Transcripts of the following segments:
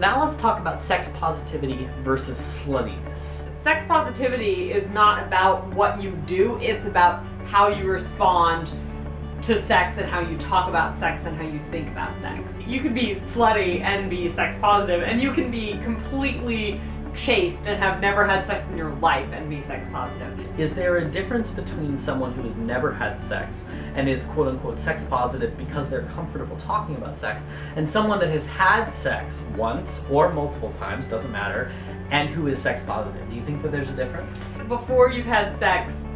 now let's talk about sex positivity versus sluttiness. Sex positivity is not about what you do, it's about how you respond to sex and how you talk about sex and how you think about sex. You can be slutty and be sex positive, and you can be completely chaste and have never had sex in your life and be sex positive. Is there a difference between someone who has never had sex and is quote unquote sex positive because they're comfortable talking about sex, and someone that has had sex once or multiple times, doesn't matter, and who is sex positive? Do you think that there's a difference? Before you've had sex,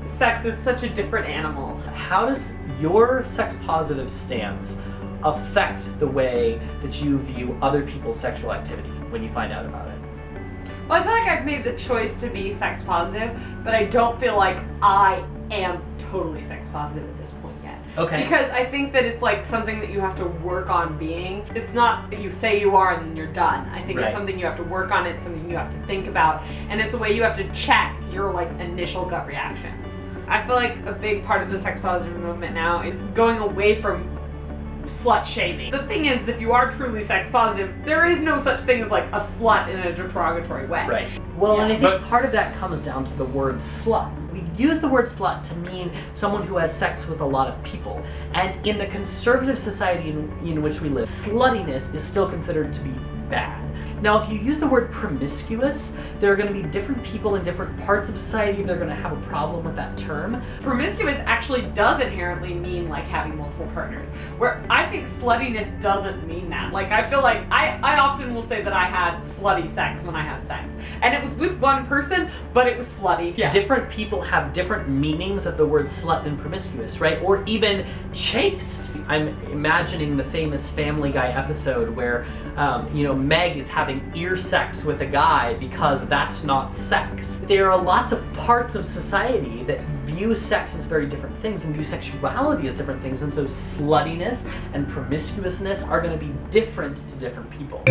sex is such a different animal. How does your sex positive stance affect the way that you view other people's sexual activity when you find out about it? Well, I feel like I've made the choice to be sex positive, but I don't feel like I am totally sex positive at this point yet. Okay. Because I think that it's like something that you have to work on being. It's not that you say you are and then you're done. I think it's something you have to work on, it's something you have to think about, and it's a way you have to check your like initial gut reactions. I feel like a big part of the sex positive movement now is going away from slut shaming. The thing is, if you are truly sex positive, there is no such thing as like a slut in a derogatory way. Right. Well, and I think part of that comes down to the word slut. We use the word slut to mean someone who has sex with a lot of people. And in the conservative society in which we live, sluttiness is still considered to be bad. Now, if you use the word promiscuous, there are going to be different people in different parts of society that are going to have a problem with that term. Promiscuous actually does inherently mean like having multiple partners, where I think sluttiness doesn't mean that. Like, I feel like I often will say that I had slutty sex when I had sex, and it was with one person, but it was slutty. Yeah. Different people have different meanings of the word slut and promiscuous, right? Or even chaste. I'm imagining the famous Family Guy episode where, Meg is having ear sex with a guy because that's not sex. There are lots of parts of society that view sex as very different things and view sexuality as different things, and so sluttiness and promiscuousness are going to be different to different people.